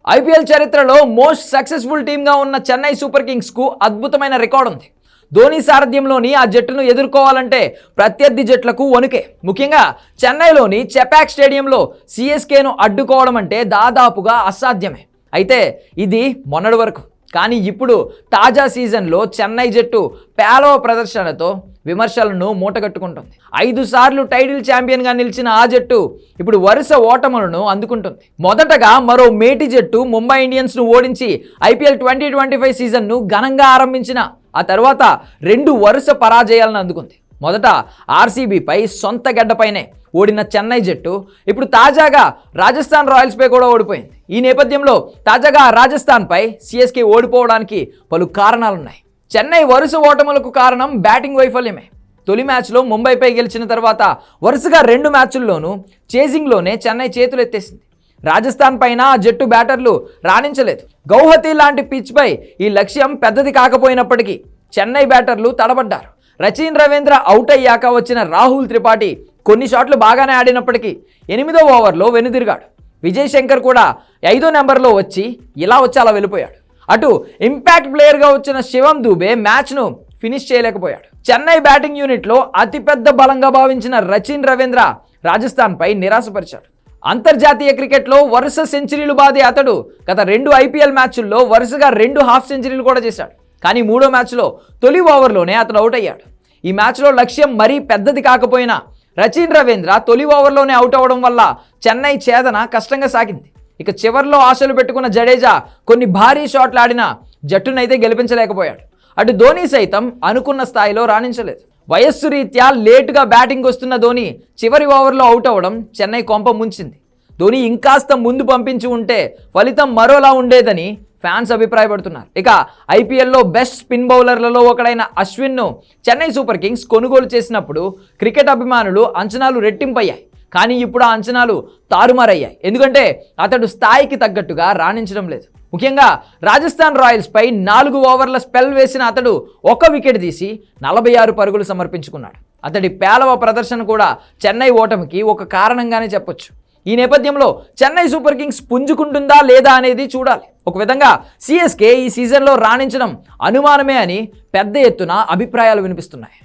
IPL చరిత్రలో most successful టీమ్గా ఉన్న చెన్నై సూపర్ కింగ్స్కు అద్భుతమైన రికార్డు ఉంది. ధోని సారథ్యంలోని ఆ జట్టును ఎదుర్కోవాలంటే ప్రత్యర్థి జట్లకు వణుకే. ముఖ్యంగా చెన్నైలోని చెపాక్ స్టేడియంలో సిఎస్కేను అడ్డుకోవడం అంటే దాదాపుగా అసాధ్యమే. అయితే ఇది మొన్నటి వరకు. కానీ ఇప్పుడు తాజా సీజన్లో చెన్నై జట్టు పేలవ ప్రదర్శనతో విమర్శలను మూటగట్టుకుంటుంది. 5 సార్లు టైటిల్ ఛాంపియన్గా నిలిచిన ఆ జట్టు ఇప్పుడు వరుస ఓటములను అందుకుంటుంది. మొదటగా మరో మేటి జట్టు ముంబై ఇండియన్స్ను ఓడించి ఐపీఎల్ 2025 సీజన్ను ఘనంగా ఆరంభించిన ఆ తర్వాత 2 వరుస పరాజయాలను అందుకుంది. మొదట ఆర్సీబీపై సొంత గడ్డపైనే ఓడిన చెన్నై జట్టు ఇప్పుడు తాజాగా రాజస్థాన్ రాయల్స్పై కూడా ఓడిపోయింది. ఈ నేపథ్యంలో తాజాగా రాజస్థాన్పై సిఎస్కే ఓడిపోవడానికి పలు కారణాలున్నాయి. చెన్నై వరుస ఓటములకు కారణం బ్యాటింగ్ వైఫల్యమే. తొలి మ్యాచ్లో ముంబైపై గెలిచిన తర్వాత వరుసగా 2 మ్యాచ్ల్లోనూ చేజింగ్లోనే చెన్నై చేతులెత్తేసింది. రాజస్థాన్ పైన జట్టు బ్యాటర్లు రాణించలేదు. గౌహతి లాంటి పిచ్పై ఈ లక్ష్యం పెద్దది కాకపోయినప్పటికీ చెన్నై బ్యాటర్లు తడబడ్డారు. రచిన్ రవీంద్ర అవుట్ అయ్యాక వచ్చిన రాహుల్ త్రిపాఠి కొన్ని షాట్లు బాగానే ఆడినప్పటికీ 8వ ఓవర్లో వెనుదిరిగాడు. విజయ్ శంకర్ కూడా 5వ నెంబర్లో వచ్చి అలా వెళ్ళిపోయాడు. అటు ఇంపాక్ట్ ప్లేయర్గా వచ్చిన శివం దూబే మ్యాచ్ను ఫినిష్ చేయలేకపోయాడు. చెన్నై బ్యాటింగ్ యూనిట్లో అతిపెద్ద బలంగా భావించిన రచిన్ రవీంద్ర రాజస్థాన్పై నిరాశపరిచాడు. అంతర్జాతీయ క్రికెట్లో వరుస సెంచరీలు బాదే అతడు గత 2 ఐపీఎల్ మ్యాచ్ల్లో వరుసగా 2 హాఫ్ సెంచరీలు కూడా చేశాడు. కానీ 3వ మ్యాచ్లో తొలి ఓవర్లోనే అతడు అవుట్ అయ్యాడు. ఈ మ్యాచ్లో లక్ష్యం మరీ పెద్దది కాకపోయినా రచిన్ రవీంద్ర తొలి ఓవర్లోనే అవుట్ అవ్వడం వల్ల చెన్నై ఛేదన కష్టంగా సాగింది. ఇక చివర్లో ఆశలు పెట్టుకున్న జడేజా కొన్ని భారీ షాట్లు ఆడినా జట్టునైతే గెలిపించలేకపోయాడు. అటు ధోని సైతం అనుకున్న స్థాయిలో రాణించలేదు. వయస్సు రీత్యా లేటుగా బ్యాటింగ్ వస్తున్న ధోని చివరి ఓవర్లో అవుట్ అవ్వడం చెన్నై కొంప ముంచింది. ధోని ఇంకాస్త ముందు పంపించి ఉంటే ఫలితం మరోలా ఉండేదని ఫ్యాన్స్ అభిప్రాయపడుతున్నారు. ఇక ఐపీఎల్లో బెస్ట్ స్పిన్ బౌలర్లలో ఒకడైన అశ్విన్ను చెన్నై సూపర్ కింగ్స్ కొనుగోలు చేసినప్పుడు క్రికెట్ అభిమానులు అంచనాలు రెట్టింపయ్యాయి. కానీ ఇప్పుడు ఆ అంచనాలు తారుమారయ్యాయి. ఎందుకంటే అతడు స్థాయికి తగ్గట్టుగా రాణించడం లేదు. ముఖ్యంగా రాజస్థాన్ రాయల్స్పై 4 ఓవర్ల స్పెల్ వేసిన అతడు 1 వికెట్ తీసి 46 పరుగులు సమర్పించుకున్నాడు. అతడి పేలవ ప్రదర్శన కూడా చెన్నై ఓటమికి ఒక కారణంగానే చెప్పొచ్చు. ఈ నేపథ్యంలో చెన్నై సూపర్ కింగ్స్ పుంజుకుంటుందా లేదా అనేది చూడాలి. ఒక విధంగా సిఎస్కే ఈ సీజన్లో రాణించడం అనుమానమే అని పెద్ద ఎత్తున అభిప్రాయాలు వినిపిస్తున్నాయి.